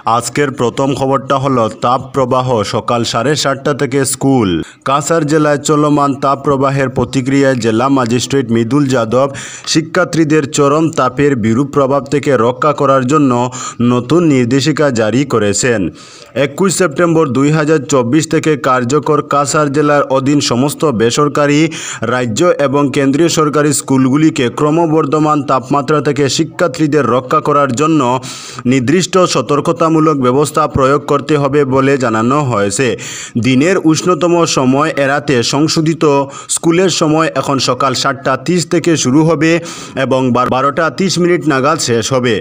আজকের প্রথম খবরটা হলো তাপপ্রবাহ সকাল 7:30 থেকে স্কুল। কাছাড় জেলায় চলমান তাপপ্রবাহের প্রতিক্রিয়ায় জেলা ম্যাজিস্ট্রেট মৃদুল যাদব শিক্ষার্থীদের চরম তাপের বিরূপ প্রভাব থেকে রক্ষা করার জন্য নতুন নির্দেশিকা জারি করেছেন। 21 সেপ্টেম্বর 2024 থেকে কার্যকর কাছাড় জেলার অধীন সমস্ত বেসরকারি, রাজ্য এবং কেন্দ্রীয় সরকারি স্কুলগুলিকে ক্রমবর্ধমান তাপমাত্রা থেকে শিক্ষার্থীদের রক্ষা করার জন্য নির্দিষ্ট সতর্কতামূলক ব্যবস্থা প্রয়োগ করতে হবে বলে জানানো হয়েছে। দিনের উষ্ণতম সময় এড়াতে সংশোধিত স্কুলের সময় এখন সকাল 7:30 থেকে শুরু হবে এবং 12:30 নাগাদ শেষ হবে।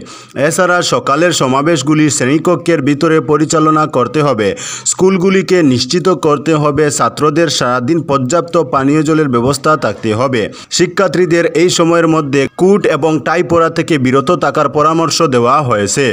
এছাড়া সকালের সমাবেশগুলি শ্রেণীকক্ষের ভিতরে পরিচালনা করতে হবে। স্কুলগুলিকে নিশ্চিত করতে হবে ছাত্রদের সারাদিন পর্যাপ্ত পানীয় জলের ব্যবস্থা থাকতে হবে। শিক্ষার্থীদের এই সময়ের মধ্যে কোট এবং টাই পরা থেকে বিরত থাকার পরামর্শ দেওয়া হয়েছে।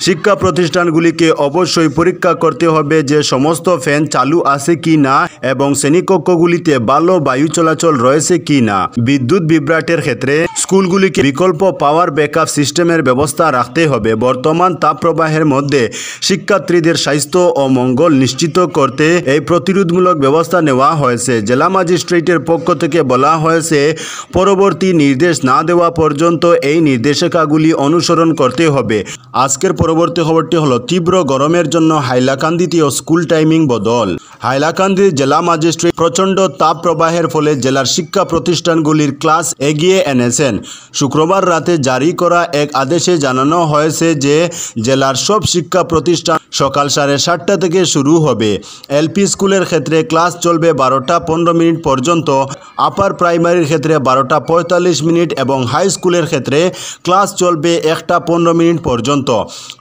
শিক্ষা প্রতিষ্ঠানগুলিকে অবশ্যই পরীক্ষা করতে হবে যে সমস্ত ফ্যান চালু আছে কি না এবং শ্রেণীকক্ষগুলিতে ভালো বায়ু চলাচল রয়েছে কি না। বিদ্যুৎ বিভ্রাটের ক্ষেত্রে স্কুলগুলিকে বিকল্প পাওয়ার ব্যাকআপ সিস্টেমের ব্যবস্থা রাখতে হবে। বর্তমান তাপপ্রবাহের মধ্যে শিক্ষার্থীদের স্বাস্থ্য ও মঙ্গল নিশ্চিত করতে এই প্রতিরোধমূলক ব্যবস্থা নেওয়া হয়েছে। জেলা ম্যাজিস্ট্রেটের পক্ষ থেকে বলা হয়েছে, পরবর্তী নির্দেশ না দেওয়া পর্যন্ত এই নির্দেশিকাগুলি অনুসরণ করতে হবে। আজকের পরবর্তী খবরটি হলো তীব্র গরমের জন্য হাইলাকান্দিতেও স্কুল টাইমিং বদল। হাইলাকান্দির জেলা ম্যাজিস্ট্রেট প্রচণ্ড তাপ প্রবাহের ফলে জেলার শিক্ষা প্রতিষ্ঠানগুলির ক্লাস এগিয়ে এনেছেন। শুক্রবার রাতে জারি করা এক আদেশে জানানো হয়েছে যে জেলার সব শিক্ষা প্রতিষ্ঠান সকাল 7:30 থেকে শুরু হবে। এলপি স্কুলের ক্ষেত্রে ক্লাস চলবে 12:15 পর্যন্ত, আপার প্রাইমারির ক্ষেত্রে 12:45 এবং হাই স্কুলের ক্ষেত্রে ক্লাস চলবে 1:15 পর্যন্ত।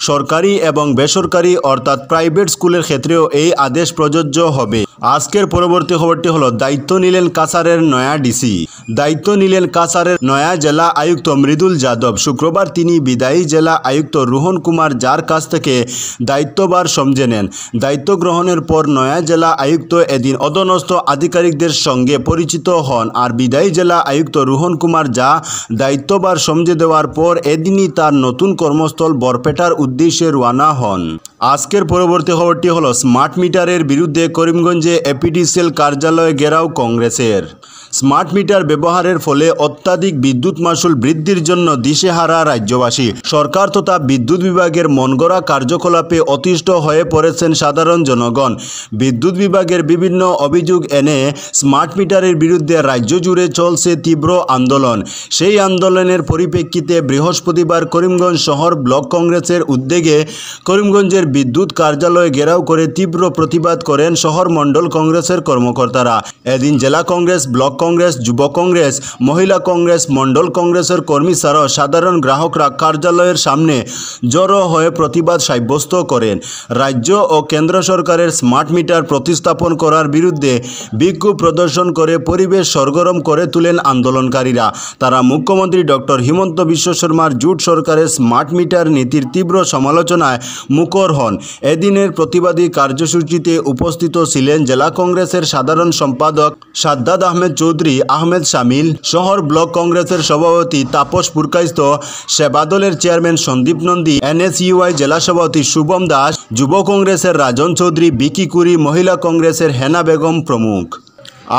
সরকারি এবং বেসরকারি অর্থাৎ প্রাইভেট স্কুলের ক্ষেত্রেও এই আদেশ প্রযোজ্য হবে। আজকের পরবর্তী খবরটি হলো দায়িত্ব নিলেন কাছাড়ের নয়া ডিসি। দায়িত্ব নিলেন কাছাড়ের নয়া জেলা আয়ুক্ত মৃদুল যাদব। শুক্রবার তিনি বিদায়ী জেলা আয়ুক্ত রোহন কুমার যার কাছ থেকে দায়িত্বভার সমঝে নেন। দায়িত্ব গ্রহণের পর নয়া জেলা আয়ুক্ত এদিন অধস্তন আধিকারিকদের সঙ্গে পরিচিত হন। আর বিদায়ী জেলা আয়ুক্ত রোহন কুমার যা দায়িত্বভার সমঝে দেওয়ার পর এদিনই তার নতুন কর্মস্থল বরপেটার উদ্দেশ্যে রওনা হন। আজকের পরবর্তী খবরটি হলো স্মার্ট মিটারের বিরুদ্ধে করিমগঞ্জে এপিডি সেল কার্যালয় ঘেরাও কংগ্রেসের। স্মার্ট মিটার ব্যবহারের ফলে অত্যাধিক বিদ্যুৎ মাশুল বৃদ্ধির জন্য দিশেহারা রাজ্যবাসী। সরকার তথা বিদ্যুৎ বিভাগের মনগড়া কার্যকলাপে অতিষ্ঠ হয়ে পড়েছেন সাধারণ জনগণ। বিদ্যুৎ বিভাগের বিভিন্ন অভিযোগ এনে স্মার্ট মিটারের বিরুদ্ধে রাজ্য জুড়ে চলছে তীব্র আন্দোলন। সেই আন্দোলনের পরিপ্রেক্ষিতে বৃহস্পতিবার করিমগঞ্জ শহর ব্লক কংগ্রেসের উদ্যোগে করিমগঞ্জের বিদ্যুৎ কার্যালয় ঘেরাও করে তীব্র প্রতিবাদ করেন শহর মণ্ডল কংগ্রেসের কর্মকর্তারা। এদিন জেলা কংগ্রেস, ব্লক কংগ্রেস, যুব কংগ্রেস, মহিলা কংগ্রেস, মণ্ডল কংগ্রেসের কর্মী ছাড়াও সাধারণ গ্রাহকরা কার্যালয়ের সামনে জড়ো হয়ে প্রতিবাদ সাব্যস্ত করেন। রাজ্য ও কেন্দ্র সরকারের স্মার্ট মিটার প্রতিস্থাপন করার বিরুদ্ধে বিক্ষোভ প্রদর্শন করে পরিবেশ সরগরম করে তোলেন আন্দোলনকারীরা। তারা মুখ্যমন্ত্রী ডক্টর হিমন্ত বিশ্ব শর্মার জোট সরকারের স্মার্ট মিটার নীতির তীব্র সমালোচনায় মুখর হন। এদিনের প্রতিবাদী কার্যসূচিতে উপস্থিত ছিলেন জেলা কংগ্রেসের সাধারণ সম্পাদক সাদ্দাত আহমেদ চৌধুরী, আহমেদ শামিল, শহর ব্লক কংগ্রেসের সভাপতি তাপস পুরকাইস্ত, সেবাদলের চেয়ারম্যান সন্দীপ নন্দী, এনএসইউআই জেলা সভাপতি শুভম দাস, যুব কংগ্রেসের রাজন চৌধুরী, বিকি কুরি, মহিলা কংগ্রেসের হেনা বেগম প্রমুখ।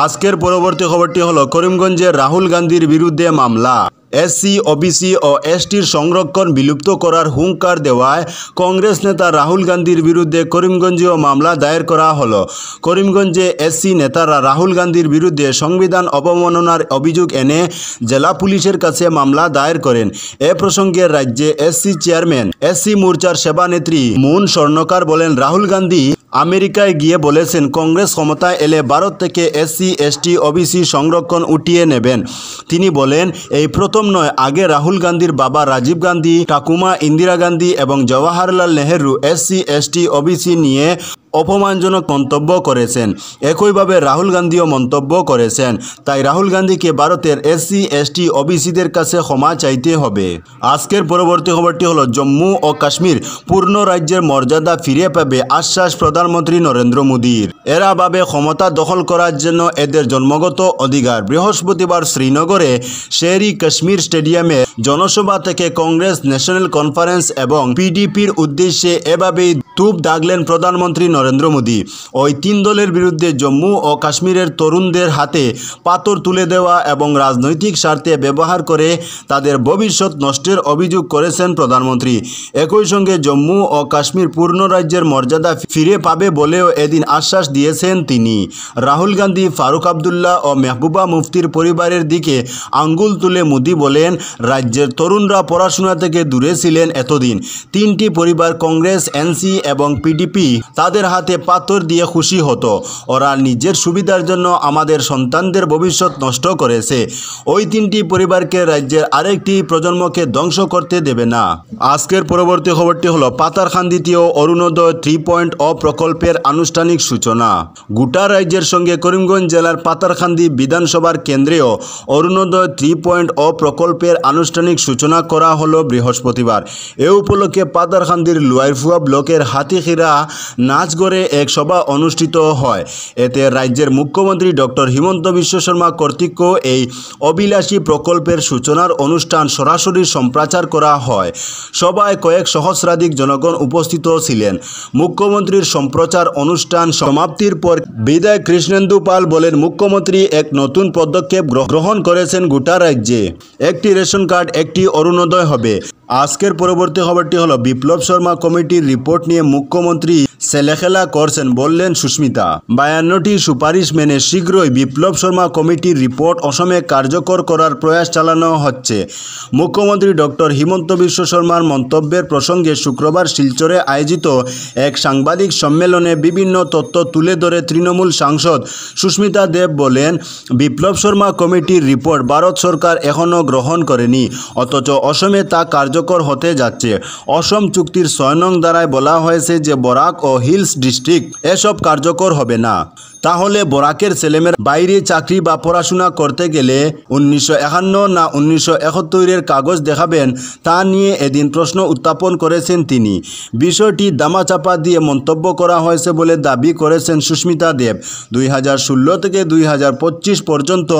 আজকের পরবর্তী খবরটি হলো করিমগঞ্জের রাহুল গান্ধীর বিরুদ্ধে মামলা। এসসি, ওবিসি ও এসটির সংরক্ষণ বিলুপ্ত করার হুঙ্কার দেওয়ায় কংগ্রেস নেতা রাহুল গান্ধীর বিরুদ্ধে করিমগঞ্জেও মামলা দায়ের করা হলো। করিমগঞ্জে এসসি নেতারা রাহুল গান্ধীর বিরুদ্ধে সংবিধান অবমাননার অভিযোগ এনে জেলা পুলিশের কাছে মামলা দায়ের করেন। এ প্রসঙ্গে রাজ্যে এসসি চেয়ারম্যান, এসসি মোর্চার সেবানেত্রী মুন স্বর্ণকার বলেন, রাহুল গান্ধী আমেরিকায় গিয়ে বলেছেন কংগ্রেস ক্ষমতায় এলে ভারত থেকে এসসি, এসটি, ওবিসি সংরক্ষণ উঠিয়ে নেবেন। তিনি বলেন, এই প্রথম নয়, আগে রাহুল গান্ধীর বাবা রাজীব গান্ধী, ঠাকুমা ইন্দিরা গান্ধী এবং Jawaharlal Nehru SC, ST, OBC নিয়ে অপমানজনক মন্তব্য করেছেন। একইভাবে রাহুল গান্ধীও মন্তব্য করেছেন। তাই রাহুল গান্ধীকে ভারতের এসসি, এসটি, ওবিসিদের কাছে ক্ষমা চাইতে হবে। আজকের পরবর্তী খবরটি হলো জম্মু ও কাশ্মীর পূর্ণ রাজ্যের মর্যাদা ফিরে পাবে আশ্বাস প্রধানমন্ত্রী নরেন্দ্র মোদীর। এরা ভাবে ক্ষমতা দখল করার জন্য এদের জন্মগত অধিকার। বৃহস্পতিবার শ্রীনগরে শের-ই কাশ্মীর স্টেডিয়ামে জনসভা থেকে কংগ্রেস, ন্যাশনাল কনফারেন্স এবং পিডিপির উদ্দেশ্যে এভাবেই তুপ দাগলেন প্রধানমন্ত্রী নরেন্দ্র মোদী। ওই তিন দলের বিরুদ্ধে জম্মু ও কাশ্মীরের তরুণদের হাতে পাথর তুলে দেওয়া এবং রাজনৈতিক স্বার্থে ব্যবহার করে তাদের ভবিষ্যৎ নষ্টের অভিযোগ করেছেন প্রধানমন্ত্রী। একই সঙ্গে জম্মু ও কাশ্মীর পূর্ণ রাজ্যের মর্যাদা ফিরে পাবে বলেও এদিন আশ্বাস দিয়েছেন তিনি। রাহুল গান্ধী, ফারুক আবদুল্লাহ ও মেহবুবা মুফতির পরিবারের দিকে আঙ্গুল তুলে মোদী বলেন, রাজ্যের তরুণরা পড়াশোনা থেকে দূরে ছিলেন এতদিন। তিনটি পরিবার কংগ্রেস, এনসি এবং পিডিপি তাদের হাতে পাথর দিয়ে খুশি হতো। ওরা নিজের সুবিধার জন্য আমাদের সন্তানদের ভবিষ্যৎ নষ্ট করেছে। ওই তিনটি পরিবারকে রাজ্যের আরেকটি প্রজন্মকে ধ্বংস করতে দেবে না। আজকের পরবর্তী খবরটি হলো পাতারখান্দিতেও অরুণোদয় 3.0 প্রকল্পের আনুষ্ঠানিক সূচনা। গোটা রাজ্যের সঙ্গে করিমগঞ্জ জেলার পাতারখান্দি বিধানসভার কেন্দ্রেও অরুণোদয় 3.0 প্রকল্পের আনুষ্ঠানিক সূচনা করা হলো বৃহস্পতিবার। এ উপলক্ষে পাতারখান্দির লুয়াইফুয়া ব্লকের হাতিখিরা নাচগড়ে এক সভা অনুষ্ঠিত হয়। এতে রাজ্যের মুখ্যমন্ত্রী ডক্টর হিমন্ত বিশ্ব শর্মা কর্তৃক এই অভিলাষী প্রকল্পের সূচনার অনুষ্ঠান সরাসরি সম্প্রচার করা হয়। সভায় কয়েক সহস্রাধিক জনগণ উপস্থিত ছিলেন। মুখ্যমন্ত্রীর সম্প্রচার অনুষ্ঠান সমাপ্তির পর বিধায়ক কৃষ্ণেন্দু পাল বলেন, মুখ্যমন্ত্রী এক নতুন পদক্ষেপ গ্রহণ করেছেন। গোটা রাজ্যে একটি রেশন কার্ড, একটি অরুণোদয় হবে। আজকের পরবর্তী খবরটি হলো বিপ্লব শর্মা কমিটির রিপোর্ট নিয়ে মুখ্যমন্ত্রী ছেলেখেলা করছেন বললেন সুস্মিতা। 52টি সুপারিশ মেনে শীঘ্রই বিপ্লব শর্মা কমিটির রিপোর্ট অসমে কার্যকর করার প্রয়াস চালানো হচ্ছে। মুখ্যমন্ত্রী ডক্টর হিমন্ত বিশ্ব শর্মার মন্তব্যের প্রসঙ্গে শুক্রবার শিলচরে আয়োজিত এক সাংবাদিক সম্মেলনে বিভিন্ন তথ্য তুলে ধরে তৃণমূল সাংসদ সুস্মিতা দেব বলেন, বিপ্লব শর্মা কমিটির রিপোর্ট ভারত সরকার এখনও গ্রহণ করেনি, অথচ অসমে তা কার্যকর হতে যাচ্ছে। অসম চুক্তির 6 নং ধারায় বলা হয়েছে যে বরাক ও হিলস ডিস্ট্রিক্ট এসব কার্যকর হবে না। তাহলে বরাকের ছেলেমেয়েরা বাইরে চাকরি বা পড়াশোনা করতে গেলে 1951 না 1971-এর কাগজ দেখাবেন, তা নিয়ে এদিন প্রশ্ন উত্থাপন করেছেন তিনি। বিষয়টি দামাচাপা দিয়ে মন্তব্য করা হয়েছে বলে দাবি করেছেন সুস্মিতা দেব। 2016 থেকে 2025 পর্যন্ত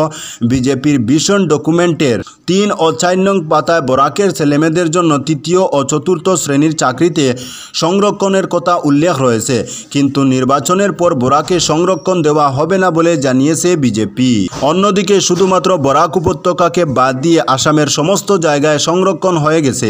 বিজেপির ভিশন ডকুমেন্টের 3 ও 4 নং পাতায় বরাকের ছেলেমেয়েদের জন্য 3য় ও 4র্থ শ্রেণীর চাকরিতে সংরক্ষণের কথা উল্লেখ রয়েছে, কিন্তু নির্বাচনের পর বরাকে সংরক্ষণ দেওয়া হবে না বলে জানিয়েছে বিজেপি। অন্যদিকে শুধুমাত্র বরাক উপত্যকাকে বাদ দিয়ে আসামের সমস্ত জায়গায় সংরক্ষণ হয়ে গেছে।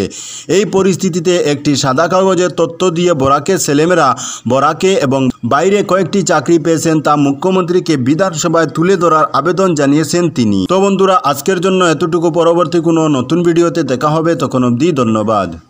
এই পরিস্থিতিতে একটি সাদা কাগজের তথ্য দিয়ে বরাকের ছেলেমেয়েরা বরাকে এবং বাইরে কয়েকটি চাকরি পেয়েছেন, তা মুখ্যমন্ত্রীকে বিধানসভায় তুলে ধরার আবেদন জানিয়েছেন তিনি। তো বন্ধুরা, আজকের জন্য এতটুকু। পরবর্তী কোনো নতুন ভিডিওতে দেখা হবে, তখন অবধি ধন্যবাদ।